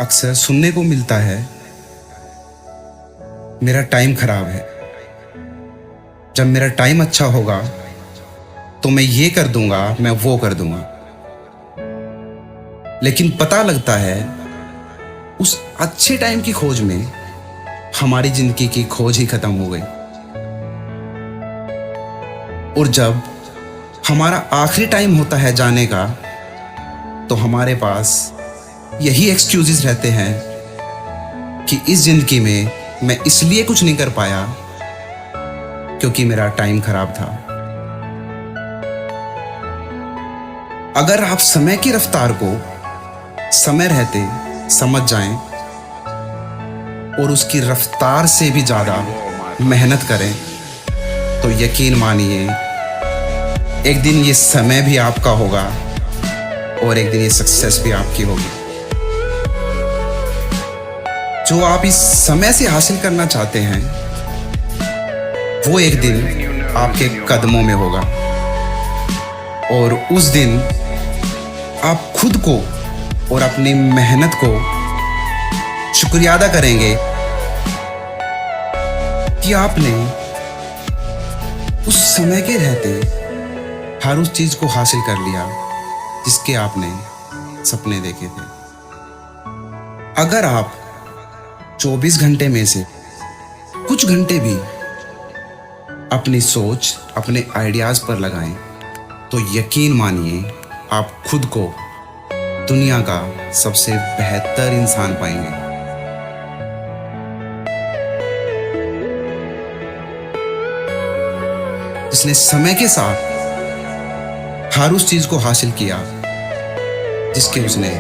अक्सर सुनने को मिलता है मेरा टाइम खराब है। जब मेरा टाइम अच्छा होगा तो मैं ये कर दूंगा, मैं वो कर दूंगा। लेकिन पता लगता है उस अच्छे टाइम की खोज में हमारी जिंदगी की खोज ही खत्म हो गई। और जब हमारा आखिरी टाइम होता है जाने का तो हमारे पास यही एक्सक्यूजेस रहते हैं कि इस जिंदगी में मैं इसलिए कुछ नहीं कर पाया क्योंकि मेरा टाइम खराब था। अगर आप समय की रफ्तार को समय रहते समझ जाएं और उसकी रफ्तार से भी ज्यादा मेहनत करें तो यकीन मानिए एक दिन ये समय भी आपका होगा और एक दिन ये सक्सेस भी आपकी होगी। जो आप इस समय से हासिल करना चाहते हैं वो एक दिन आपके कदमों में होगा और उस दिन आप खुद को और अपनी मेहनत को शुक्रिया अदा करेंगे कि आपने उस समय के रहते हर उस चीज को हासिल कर लिया जिसके आपने सपने देखे थे। अगर आप 24 घंटे में से कुछ घंटे भी अपनी सोच, अपने आइडियाज पर लगाएं तो यकीन मानिए आप खुद को दुनिया का सबसे बेहतर इंसान पाएंगे। जिसने समय के साथ हर उस चीज को हासिल किया जिसके उसने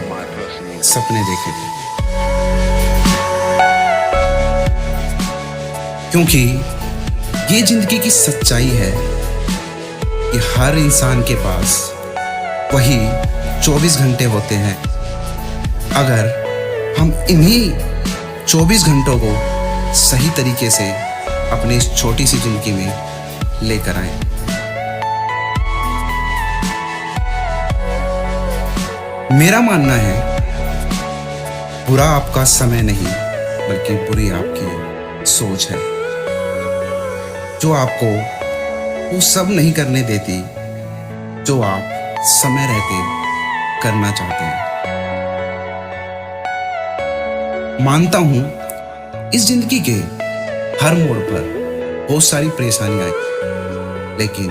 सपने देखे थे। क्योंकि ये जिंदगी की सच्चाई है कि हर इंसान के पास वही 24 घंटे होते हैं। अगर हम इन्हीं 24 घंटों को सही तरीके से अपनी इस छोटी सी जिंदगी में लेकर आए। मेरा मानना है बुरा आपका समय नहीं बल्कि बुरी आपकी सोच है जो आपको वो सब नहीं करने देती जो आप समय रहते करना चाहते हैं। मानता हूं इस जिंदगी के हर मोड़ पर बहुत सारी परेशानियां आई, लेकिन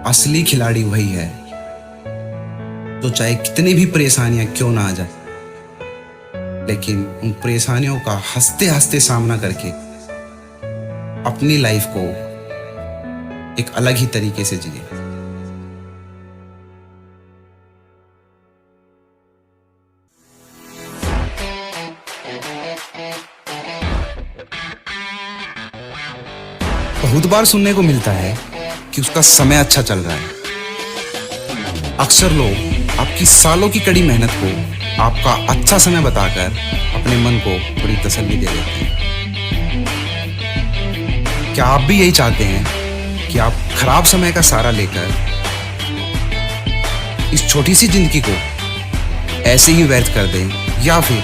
असली खिलाड़ी वही है तो चाहे कितनी भी परेशानियां क्यों ना आ जाए लेकिन उन परेशानियों का हंसते हंसते सामना करके अपनी लाइफ को एक अलग ही तरीके से जिए। बहुत बार सुनने को मिलता है कि उसका समय अच्छा चल रहा है। अक्सर लोग आपकी सालों की कड़ी मेहनत को आपका अच्छा समय बताकर अपने मन को थोड़ी तसल्ली दे देते हैं। क्या आप भी यही चाहते हैं कि आप खराब समय का सहारा लेकर इस छोटी सी जिंदगी को ऐसे ही व्यर्थ कर दें, या फिर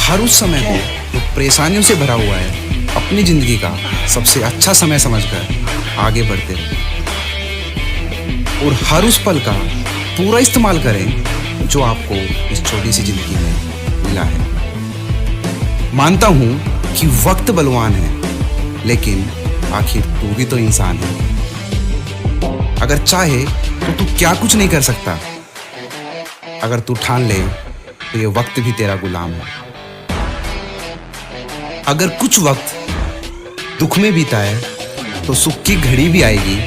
हर उस समय को जो परेशानियों से भरा हुआ है अपनी जिंदगी का सबसे अच्छा समय समझकर आगे बढ़ते रहें और हर उस पल का पूरा इस्तेमाल करें जो आपको इस छोटी सी जिंदगी में मिला है। मानता हूं कि वक्त बलवान है लेकिन आखिर तू भी तो इंसान है। अगर चाहे तो तू क्या कुछ नहीं कर सकता। अगर तू ठान ले तो ये वक्त भी तेरा गुलाम है। अगर कुछ वक्त दुख में बीता है तो सुख की घड़ी भी आएगी।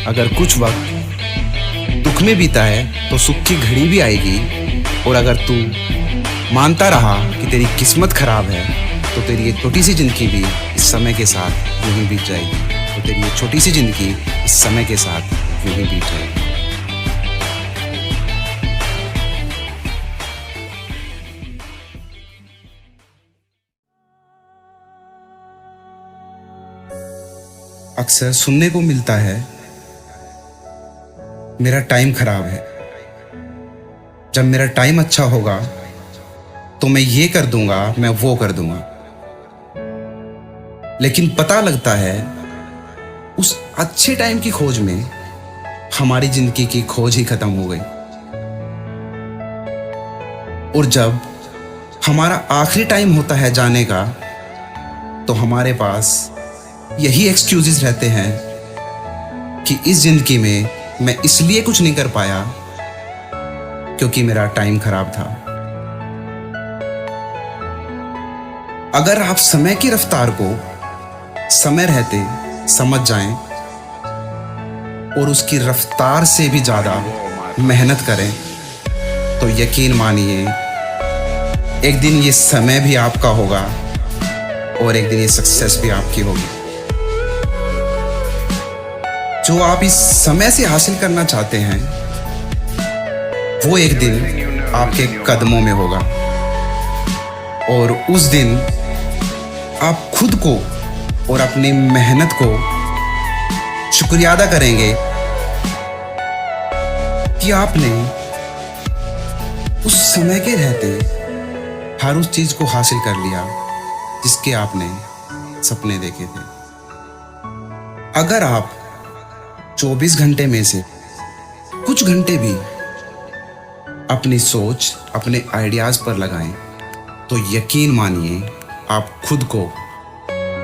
अगर कुछ वक्त दुख में बीता है तो सुख की घड़ी भी आएगी। और अगर तू मानता रहा कि तेरी किस्मत खराब है तो तेरी ये छोटी सी जिंदगी भी इस समय के साथ यूं ही बीत जाएगी। तो तेरी ये छोटी सी जिंदगी इस समय के साथ यूं ही बीत जाएगी। अक्सर सुनने को मिलता है मेरा टाइम खराब है। जब मेरा टाइम अच्छा होगा तो मैं ये कर दूंगा, मैं वो कर दूंगा। लेकिन पता लगता है उस अच्छे टाइम की खोज में हमारी जिंदगी की खोज ही खत्म हो गई। और जब हमारा आखिरी टाइम होता है जाने का, तो हमारे पास यही एक्सक्यूजेस रहते हैं कि इस जिंदगी में मैं इसलिए कुछ नहीं कर पाया क्योंकि मेरा टाइम खराब था। अगर आप समय की रफ्तार को समय रहते समझ जाएं और उसकी रफ्तार से भी ज्यादा मेहनत करें, तो यकीन मानिए एक दिन ये समय भी आपका होगा और एक दिन ये सक्सेस भी आपकी होगी। जो आप इस समय से हासिल करना चाहते हैं वो एक दिन आपके कदमों में होगा, और उस दिन आप खुद को और अपनी मेहनत को शुक्रिया अदा करेंगे कि आपने उस समय के रहते हर उस चीज को हासिल कर लिया जिसके आपने सपने देखे थे। अगर आप 24 घंटे में से कुछ घंटे भी अपनी सोच, अपने आइडियाज पर लगाएं, तो यकीन मानिए आप खुद को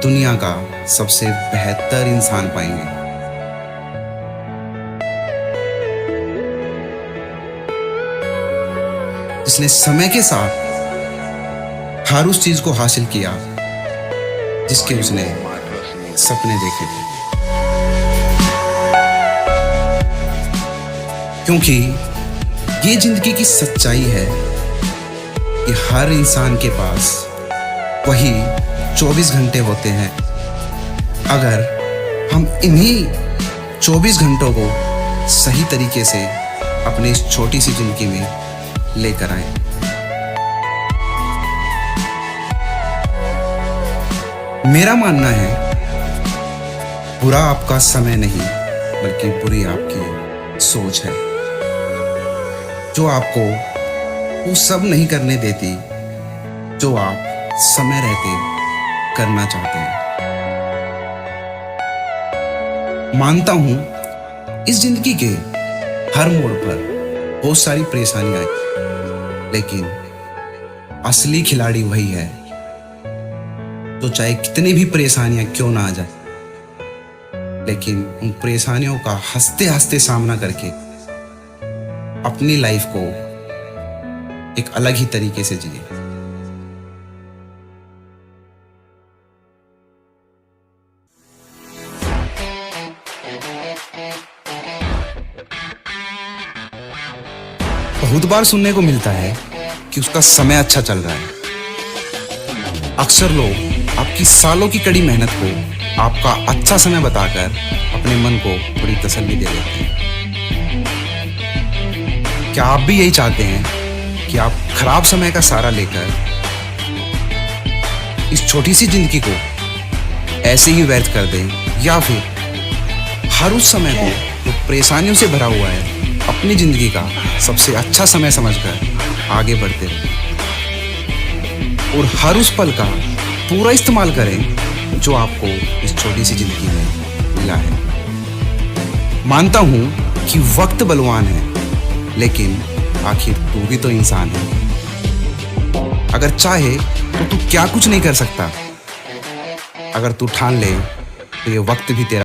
दुनिया का सबसे बेहतर इंसान पाएंगे। जिसने समय के साथ हर उस चीज को हासिल किया जिसके उसने सपने देखे थे। क्योंकि ये जिंदगी की सच्चाई है कि हर इंसान के पास वही 24 घंटे होते हैं। अगर हम इन्हीं 24 घंटों को सही तरीके से अपनी इस छोटी सी जिंदगी में लेकर आए। मेरा मानना है बुरा आपका समय नहीं बल्कि बुरी आपकी सोच है, जो आपको वो सब नहीं करने देती जो आप समय रहते करना चाहते हैं। मानता हूं इस जिंदगी के हर मोड़ पर बहुत सारी परेशानियां आई, लेकिन असली खिलाड़ी वही है तो चाहे कितनी भी परेशानियां क्यों ना आ जाए, लेकिन उन परेशानियों का हंसते हंसते सामना करके अपनी लाइफ को एक अलग ही तरीके से जिए। बहुत बार सुनने को मिलता है कि उसका समय अच्छा चल रहा है। अक्सर लोग आपकी सालों की कड़ी मेहनत को आपका अच्छा समय बताकर अपने मन को थोड़ी तसल्ली दे देते हैं। क्या आप भी यही चाहते हैं कि आप खराब समय का सहारा लेकर इस छोटी सी जिंदगी को ऐसे ही व्यर्थ कर दें, या फिर हर उस समय को जो परेशानियों से भरा हुआ है अपनी जिंदगी का सबसे अच्छा समय समझकर आगे बढ़ते रहें और हर उस पल का पूरा इस्तेमाल करें जो आपको इस छोटी सी जिंदगी में मिला है। मानता हूं कि वक्त बलवान है, लेकिन आखिर तू भी तो इंसान है। अगर चाहे तो तू क्या कुछ नहीं कर सकता। अगर तू ठान ले तो ये वक्त भी तेरा